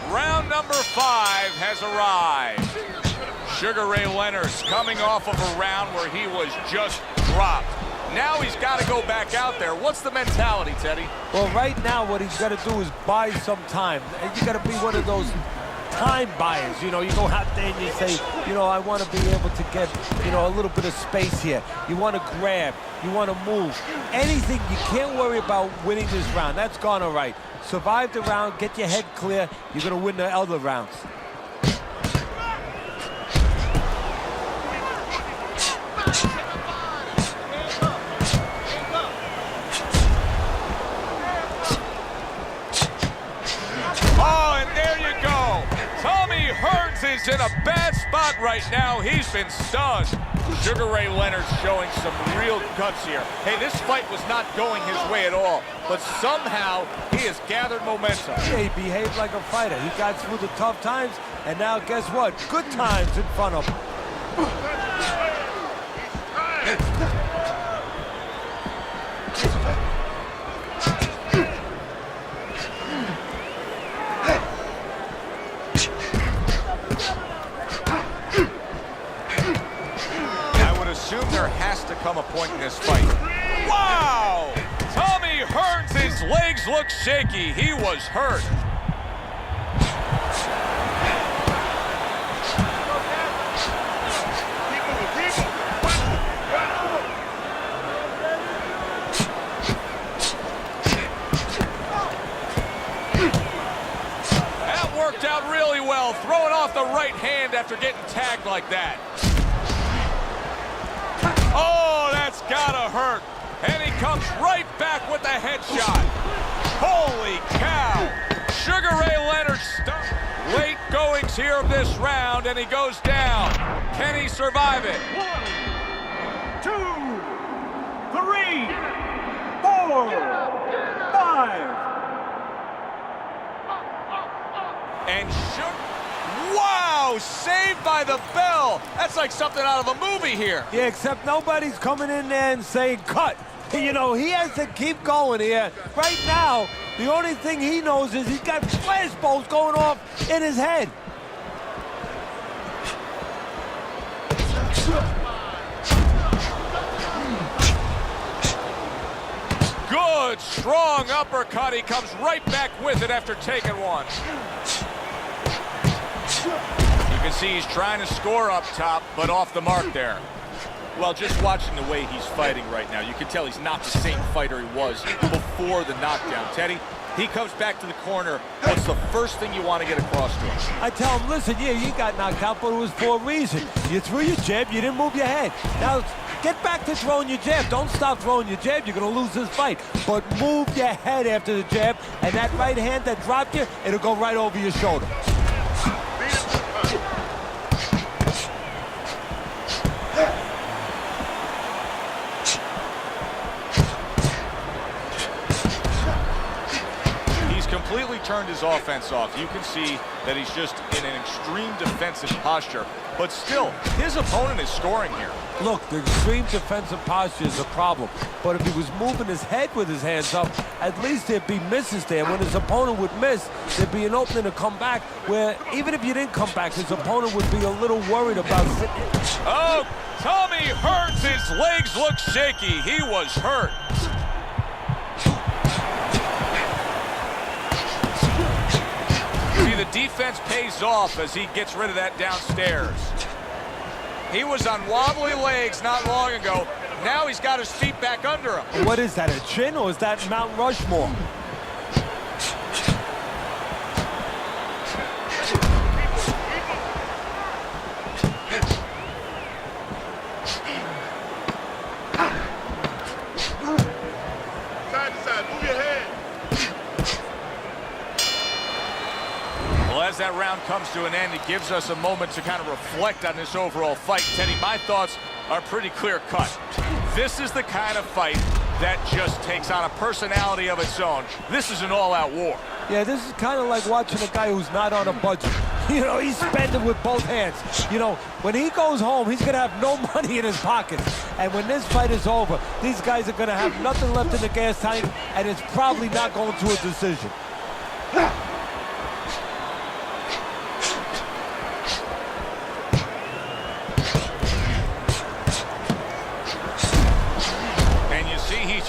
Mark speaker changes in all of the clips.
Speaker 1: Round number 5 has arrived. Sugar Ray Leonard's coming off of a round where he was just dropped. Now he's got to go back out there. What's the mentality, Teddy?
Speaker 2: Well, right now what he's got to do is buy some time. And you got to be one of those time buyers. You know, you go out there and you say, you know, I want to be able to get, you know, a little bit of space here. You want to grab. You want to move. Anything. You can't worry about winning this round. That's gone all right. Survive the round. Get your head clear. You're going to win the other rounds.
Speaker 1: Is in a bad spot right now. He's been stunned. Sugar Ray Leonard's showing some real guts here. Hey, this fight was not going his way at all, but somehow he has gathered momentum.
Speaker 2: Yeah, he behaved like a fighter. He got through the tough times, and now guess what? Good times in front of him.
Speaker 1: There has to come a point in this fight. Wow! Tommy Hearns, his legs look shaky. He was hurt. That worked out really well, throwing off the right hand after getting tagged like that. Oh, that's gotta hurt. And he comes right back with a headshot. Holy cow. Sugar Ray Leonard stuck. Late goings here of this round, and he goes down. Can he survive it?
Speaker 3: 1, 2, 3, 4, 5.
Speaker 1: And wow, saved by the bell. That's like something out of a movie here.
Speaker 2: Yeah, except nobody's coming in there and saying cut. You know, he has to keep going here. Right now, the only thing he knows is he's got flashballs going off in his head.
Speaker 1: Good, strong uppercut. He comes right back with it after taking one. You can see he's trying to score up top, but off the mark there. Well, just watching the way he's fighting right now, you can tell he's not the same fighter he was before the knockdown. Teddy, he comes back to the corner. What's the first thing you want to get across to him?
Speaker 2: I tell him, listen, yeah, you got knocked out, but it was for a reason. You threw your jab, you didn't move your head. Now, get back to throwing your jab. Don't stop throwing your jab. You're going to lose this fight. But move your head after the jab, and that right hand that dropped you, it'll go right over your shoulder.
Speaker 1: Completely turned his offense off. You can see that he's just in an extreme defensive posture, but still, his opponent is scoring here.
Speaker 2: Look, the extreme defensive posture is a problem, but if he was moving his head with his hands up, at least there'd be misses there. When his opponent would miss, there'd be an opening to come back, where even if you didn't come back, his opponent would be a little worried about sitting.
Speaker 1: Oh, Tommy Hearns, his legs look shaky. He was hurt. The defense pays off as he gets rid of that downstairs. He was on wobbly legs not long ago. Now he's got his feet back under him.
Speaker 2: What is that, a chin, or is that Mount Rushmore?
Speaker 3: Side to side, move your head.
Speaker 1: Well, as that round comes to an end, it gives us a moment to kind of reflect on this overall fight. Teddy, my thoughts are pretty clear-cut. This is the kind of fight that just takes on a personality of its own. This is an all-out war.
Speaker 2: Yeah, this is kind of like watching a guy who's not on a budget. You know, he's spending with both hands. You know, when he goes home, he's going to have no money in his pockets. And when this fight is over, these guys are going to have nothing left in the gas tank, and it's probably not going to a decision.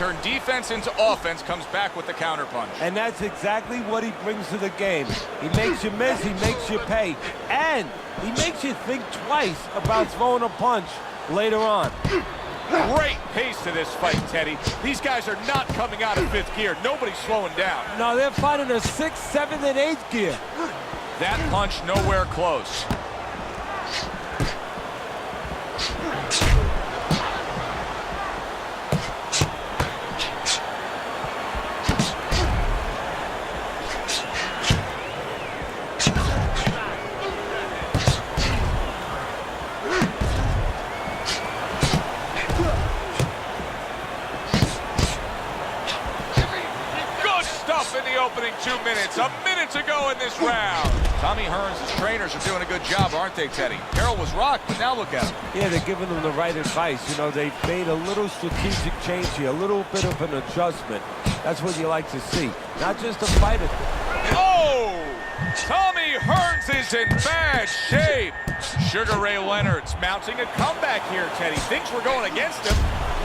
Speaker 1: turn defense into offense, comes back with the counterpunch.
Speaker 2: And that's exactly what he brings to the game. He makes you miss, he makes you pay, and he makes you think twice about throwing a punch later on.
Speaker 1: Great pace to this fight, Teddy. These guys are not coming out of fifth gear. Nobody's slowing down.
Speaker 2: No, they're fighting a 6th, 7th, and 8th gear.
Speaker 1: That punch nowhere close. In the opening 2 minutes, a minute to go in this round. Tommy Hearns' trainers are doing a good job, aren't they, Teddy? Carroll was rocked, but now look at him.
Speaker 2: Yeah, they're giving them the right advice. You know, they've made a little strategic change here, a little bit of an adjustment. That's what you like to see. Not just a fighter.
Speaker 1: Oh! Tommy Hearns is in bad shape. Sugar Ray Leonard's mounting a comeback here, Teddy. Things were going against him.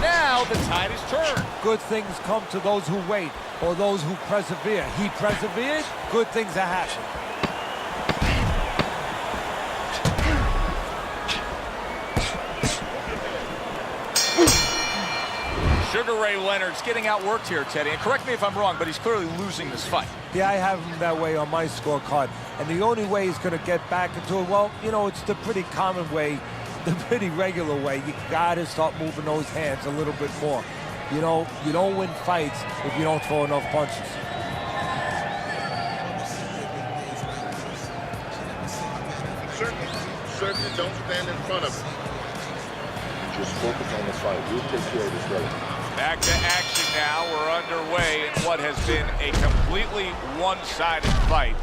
Speaker 1: Now the tide is turned.
Speaker 2: Good things come to those who wait, or those who persevere. He persevered, good things are happening.
Speaker 1: Sugar Ray Leonard's getting outworked here, Teddy. And correct me if I'm wrong, but he's clearly losing this fight.
Speaker 2: Yeah, I have him that way on my scorecard. And the only way he's going to get back into it, well, you know, it's the pretty common way, the pretty regular way. You got to start moving those hands a little bit more. You know, you don't win fights if you don't throw enough punches.
Speaker 3: Certainly don't stand in front of him.
Speaker 4: Just focus on the fight. We'll take care of this later.
Speaker 1: Back to action now. We're underway in what has been a completely one-sided fight.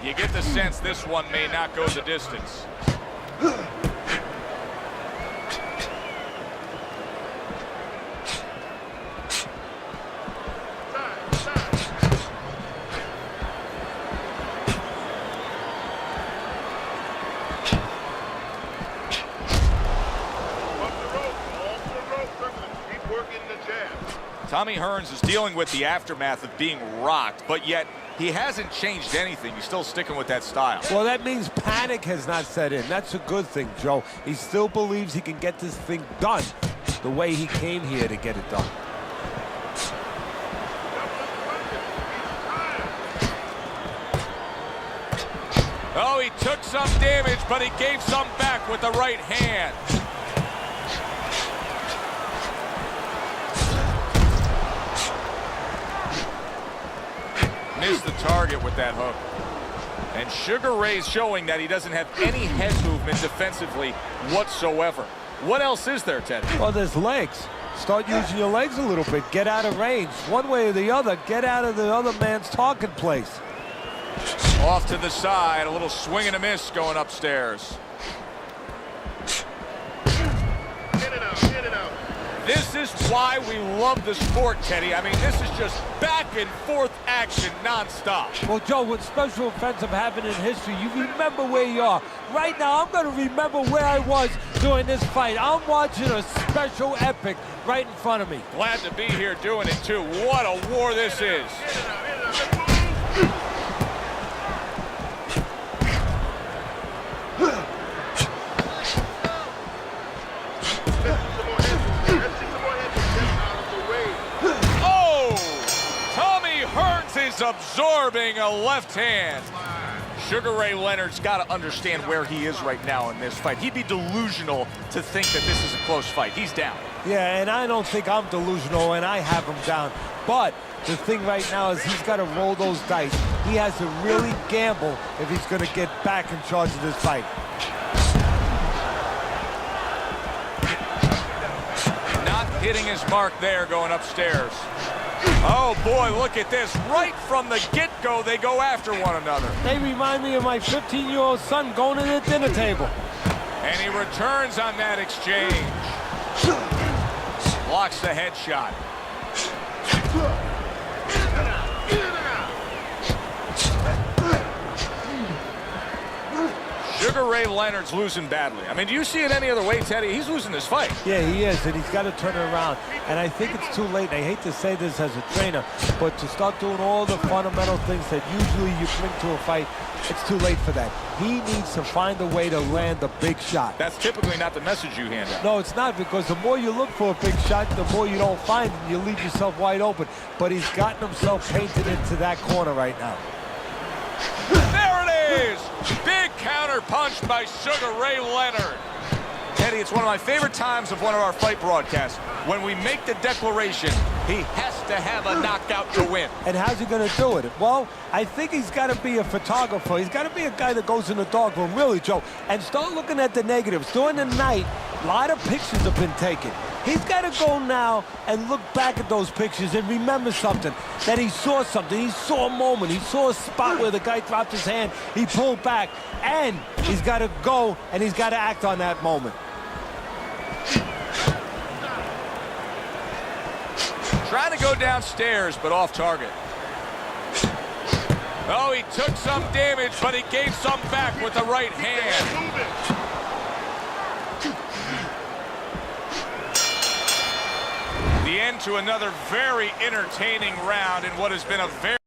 Speaker 1: You get the sense this one may not go the distance. Tommy Hearns is dealing with the aftermath of being rocked, but yet he hasn't changed anything. He's still sticking with that style.
Speaker 2: Well, that means panic has not set in. That's a good thing, Joe. He still believes he can get this thing done the way he came here to get it done.
Speaker 1: Oh, he took some damage, but he gave some back with the right hand. Missed the target with that hook. And Sugar Ray's showing that he doesn't have any head movement defensively whatsoever. What else is there, Ted?
Speaker 2: Well, there's legs. Start using your legs a little bit. Get out of range. One way or the other, get out of the other man's talking place.
Speaker 1: Off to the side, a little swing and a miss going upstairs.
Speaker 3: In and out.
Speaker 1: This is why we love the sport, Teddy. I mean, this is just back and forth action nonstop.
Speaker 2: Well, Joe, with special offensive happening in history, you remember where you are. Right now, I'm going to remember where I was during this fight. I'm watching a special epic right in front of me.
Speaker 1: Glad to be here doing it, too. What a war this is. Absorbing a left hand. Sugar Ray Leonard's got to understand where he is right now in this fight. He'd be delusional to think that this is a close fight. He's down.
Speaker 2: Yeah, and I don't think I'm delusional, and I have him down. But the thing right now is he's got to roll those dice. He has to really gamble if he's going to get back in charge of this fight.
Speaker 1: Not hitting his mark there going upstairs. Oh, boy, look at this. Right from the get-go, they go after one another.
Speaker 2: They remind me of my 15-year-old son going to the dinner table.
Speaker 1: And he returns on that exchange. Blocks the headshot. Sugar Ray Leonard's losing badly. I mean, do you see it any other way, Teddy? He's losing this fight.
Speaker 2: Yeah, he is, and he's got to turn it around. And I think it's too late. And I hate to say this as a trainer, but to start doing all the fundamental things that usually you bring to a fight, it's too late for that. He needs to find a way to land the big shot.
Speaker 1: That's typically not the message you hand out.
Speaker 2: No, it's not, because the more you look for a big shot, the more you don't find it, and you leave yourself wide open. But he's gotten himself painted into that corner right now.
Speaker 1: There it is! Big counter punch by Sugar Ray Leonard. Teddy, it's one of my favorite times of one of our fight broadcasts. When we make the declaration, he has to have a knockout to win.
Speaker 2: And how's he going to do it? Well, I think he's got to be a photographer. He's got to be a guy that goes in the dark room, really, Joe, and start looking at the negatives. During the night, a lot of pictures have been taken. He's got to go now and look back at those pictures and remember something, that he saw something. He saw a moment. He saw a spot where the guy dropped his hand. He pulled back, and he's got to go, and he's got to act on that moment.
Speaker 1: Trying to go downstairs, but off target. Oh, he took some damage, but he gave some back with the right hand. The end to another very entertaining round in what has been a very